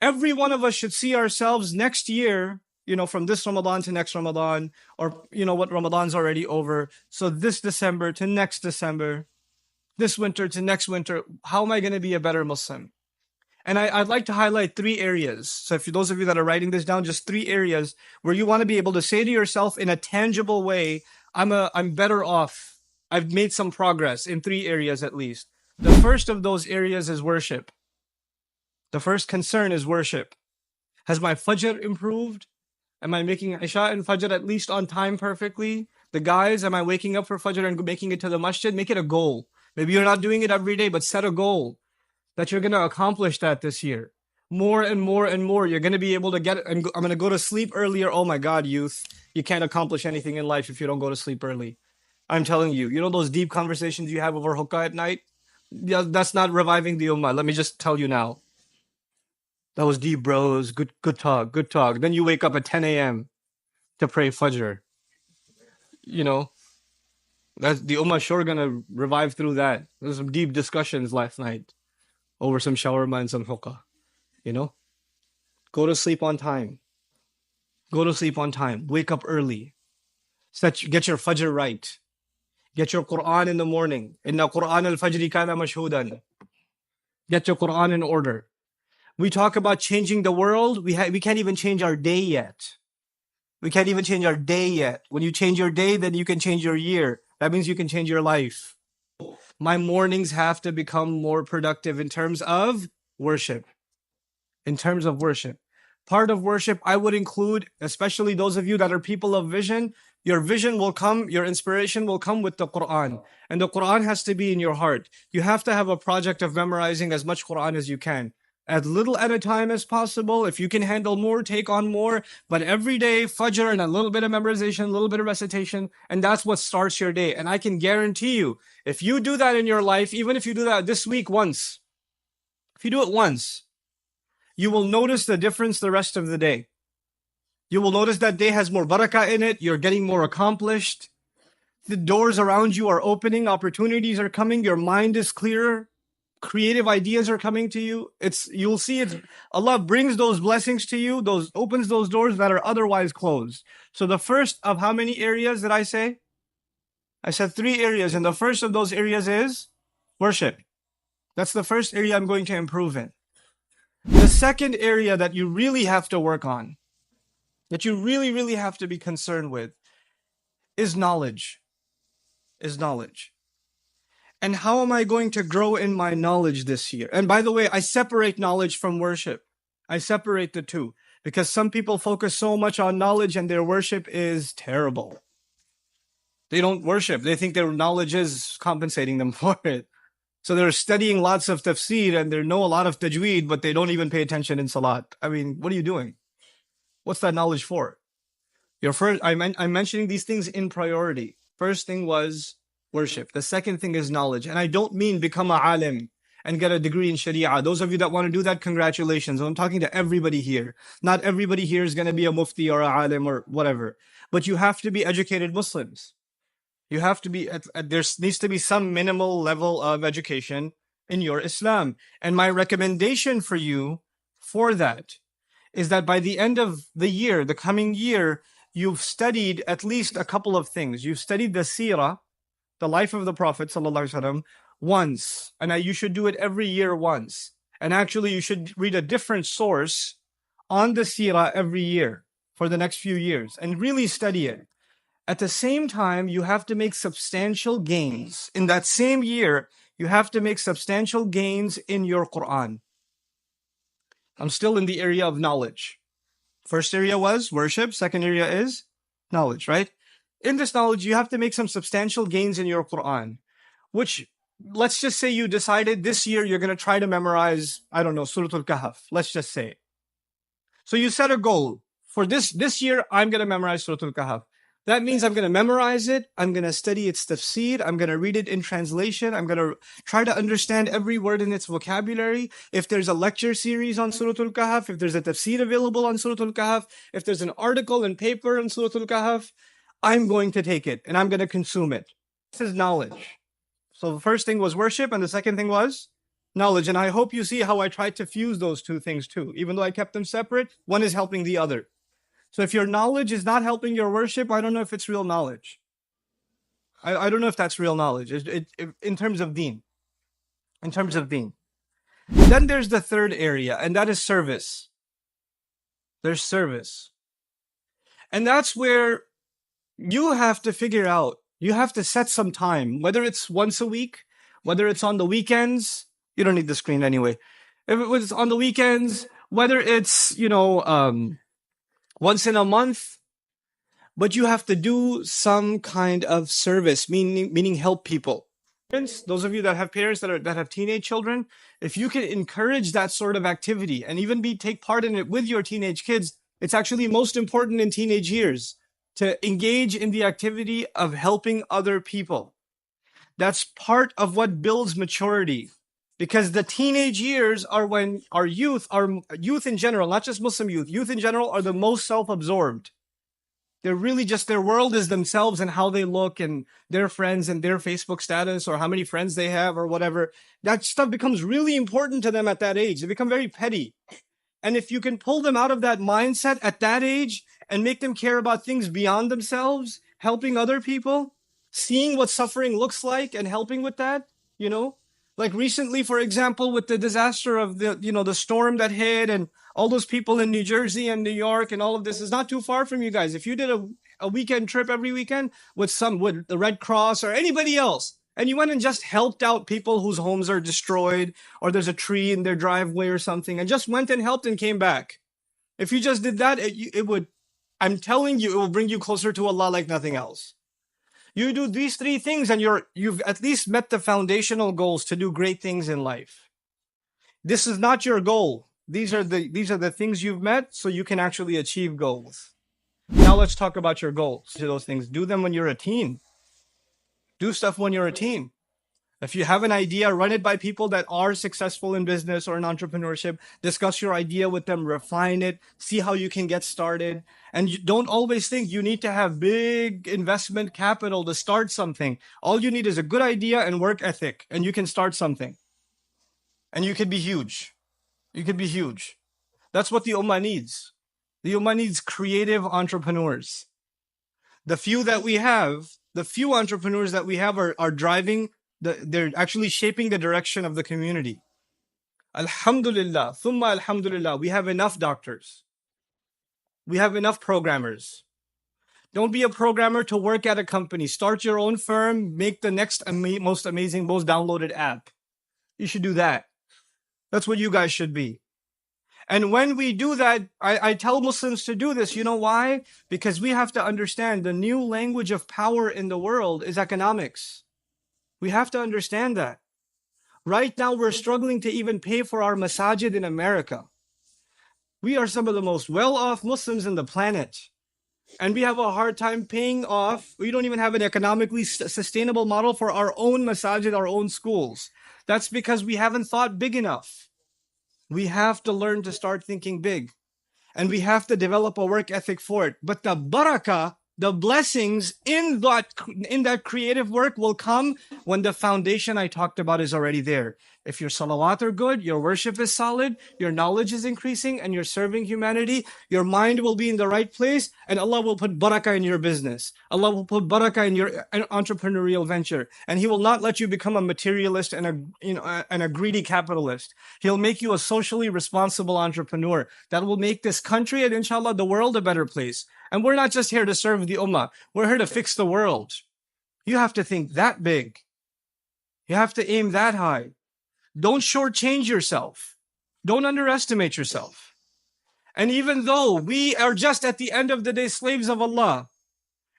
Every one of us should see ourselves next year, from this Ramadan to next Ramadan, or what, Ramadan's already over. So this December to next December, this winter to next winter, how am I going to be a better Muslim? And I'd like to highlight three areas. So if those of you that are writing this down, just three areas where you want to be able to say to yourself in a tangible way, I'm better off. I've made some progress in three areas at least. The first of those areas is worship. The first concern is worship. Has my Fajr improved? Am I making Isha and Fajr at least on time perfectly? The guys, am I waking up for Fajr and making it to the masjid? Make it a goal. Maybe you're not doing it every day, but set a goal that you're going to accomplish that this year. More and more and more. You're going to be able to get it. I'm going to go to sleep earlier. Oh my God, youth. You can't accomplish anything in life if you don't go to sleep early. I'm telling you. You know those deep conversations you have over hookah at night? Yeah, that's not reviving the ummah. Let me just tell you now. That was deep, bros. Good talk. Good talk. Then you wake up at 10 a.m. to pray Fajr. That's the ummah sure going to revive through that. There's some deep discussions last night over some shawarma and some hookah. Go to sleep on time. Go to sleep on time. Wake up early. Get your Fajr right. Get your Quran in the morning. Inna Quran al-Fajri kana mashhudan. Get your Quran in order. We talk about changing the world. We can't even change our day yet. We can't even change our day yet. When you change your day, then you can change your year. That means you can change your life. My mornings have to become more productive in terms of worship. In terms of worship. Part of worship, I would include, especially those of you that are people of vision, your vision will come, your inspiration will come with the Quran. And the Quran has to be in your heart. You have to have a project of memorizing as much Quran as you can. As little at a time as possible. If you can handle more, take on more. But every day, Fajr and a little bit of memorization, a little bit of recitation, and that's what starts your day. And I can guarantee you, if you do that in your life, even if you do that this week once, if you do it once, you will notice the difference the rest of the day. You will notice that day has more barakah in it. You're getting more accomplished. The doors around you are opening. Opportunities are coming. Your mind is clearer. Creative ideas are coming to you. You'll see it. Allah brings those blessings to you. Opens those doors that are otherwise closed. So the first of how many areas did I say? I said three areas. And the first of those areas is worship. That's the first area I'm going to improve in. The second area that you really have to work on, that you really, really have to be concerned with, is knowledge. And how am I going to grow in my knowledge this year? And by the way, I separate knowledge from worship. I separate the two because some people focus so much on knowledge and their worship is terrible. They don't worship. They think their knowledge is compensating them for it. So they're studying lots of tafsir and they know a lot of tajweed, but they don't even pay attention in salat. I mean, what are you doing? What's that knowledge for? I'm mentioning these things in priority. First thing was worship. The second thing is knowledge. And I don't mean become a alim and get a degree in Sharia. Those of you that want to do that, congratulations. I'm talking to everybody here. Not everybody here is going to be a mufti or a alim or whatever. But you have to be educated Muslims. You have to be, there needs to be some minimal level of education in your Islam. And my recommendation for you for that is that by the end of the year, the coming year, you've studied at least a couple of things. You've studied the Seerah, the life of the Prophet ﷺ, once. And you should do it every year once. And actually, you should read a different source on the Seerah every year for the next few years and really study it. At the same time, you have to make substantial gains. In that same year, you have to make substantial gains in your Quran. I'm still in the area of knowledge. First area was worship. Second area is knowledge, right? In this knowledge, you have to make some substantial gains in your Quran, which, let's just say you decided this year you're going to try to memorize, I don't know, Surah Al-Kahf. Let's just say. So you set a goal. For this year, I'm going to memorize Surah Al-Kahf. That means I'm going to memorize it. I'm going to study its tafsir. I'm going to read it in translation. I'm going to try to understand every word in its vocabulary. If there's a lecture series on Surah Al-Kahf, if there's a tafsir available on Surah Al-Kahf, if there's an article and paper on Surah Al-Kahf, I'm going to take it and I'm going to consume it. This is knowledge. So the first thing was worship and the second thing was Knowledge. And I hope you see how I tried to fuse those two things too. Even though I kept them separate, one is helping the other. So if your knowledge is not helping your worship, I don't know if it's real knowledge. I don't know if that's real knowledge in terms of deen. In terms of deen. Then there's the third area, and that is service. There's service. And that's where you have to figure out, you have to set some time, whether it's once a week, whether it's on the weekends. You don't need the screen anyway. If it was on the weekends, whether it's, once in a month, but you have to do some kind of service, meaning help people. Those of you that have parents that have teenage children, if you can encourage that sort of activity and even take part in it with your teenage kids, it's actually most important in teenage years to engage in the activity of helping other people. That's part of what builds maturity, because the teenage years are when our youth in general, not just Muslim youth in general, are the most self-absorbed. They're really just, their world is themselves and how they look and their friends and their Facebook status or how many friends they have or whatever. That stuff becomes really important to them at that age. They become very petty. And if you can pull them out of that mindset at that age and make them care about things beyond themselves, helping other people, seeing what suffering looks like and helping with that, like recently, for example, with the disaster of the storm that hit and all those people in New Jersey and New York and all of this is not too far from you guys. If you did a weekend trip every weekend with the Red Cross or anybody else, and you went and just helped out people whose homes are destroyed or there's a tree in their driveway or something and just went and helped and came back. If you just did that, it would, I'm telling you, it will bring you closer to Allah like nothing else. You do these three things and you've at least met the foundational goals to do great things in life. This is not your goal. These are the things you've met so you can actually achieve goals. Now let's talk about your goals. Those things, do them when you're a teen. Do stuff when you're a teen. If you have an idea, run it by people that are successful in business or in entrepreneurship. Discuss your idea with them, refine it, see how you can get started. And you don't always think you need to have big investment capital to start something. All you need is a good idea and work ethic, and you can start something. And you could be huge. You could be huge. That's what the Ummah needs. The Ummah needs creative entrepreneurs. The few entrepreneurs that we have are driving, they're actually shaping the direction of the community. Alhamdulillah, thumma alhamdulillah, we have enough doctors. We have enough programmers. Don't be a programmer to work at a company. Start your own firm, make the next most amazing, most downloaded app. You should do that. That's what you guys should be. And when we do that, I tell Muslims to do this. You know why? Because we have to understand the new language of power in the world is economics. We have to understand that. Right now, we're struggling to even pay for our masajid in America. We are some of the most well-off Muslims in the planet. And we have a hard time paying off. We don't even have an economically sustainable model for our own masajid, our own schools. That's because we haven't thought big enough. We have to learn to start thinking big. And we have to develop a work ethic for it. But the barakah, the blessings in that creative work will come when the foundation I talked about is already there. If your salawat are good, your worship is solid, your knowledge is increasing, and you're serving humanity, your mind will be in the right place, and Allah will put barakah in your business. Allah will put barakah in your entrepreneurial venture, and He will not let you become a materialist and a greedy capitalist. He'll make you a socially responsible entrepreneur that will make this country and inshallah the world a better place. And we're not just here to serve the ummah. We're here to fix the world. You have to think that big. You have to aim that high. Don't shortchange yourself. Don't underestimate yourself. And even though we are just at the end of the day slaves of Allah,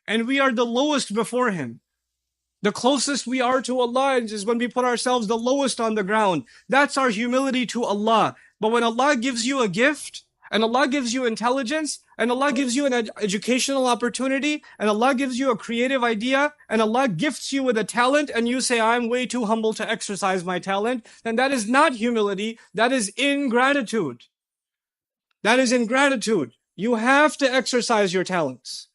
and we are the lowest before Him, the closest we are to Allah is when we put ourselves the lowest on the ground. That's our humility to Allah. But when Allah gives you a gift, and Allah gives you intelligence, and Allah gives you an educational opportunity, and Allah gives you a creative idea, and Allah gifts you with a talent, and you say, I'm way too humble to exercise my talent, then that is not humility, that is ingratitude. That is ingratitude. You have to exercise your talents.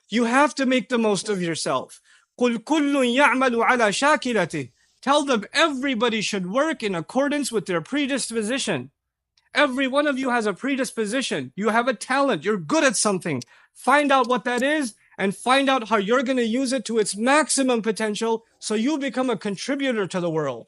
You have to make the most of yourself. قُلْ كُلٌّ يَعْمَلُ عَلَى شَاكِلَتِهِ. Tell them everybody should work in accordance with their predisposition. Every one of you has a predisposition. You have a talent. You're good at something. Find out what that is and find out how you're going to use it to its maximum potential so you become a contributor to the world.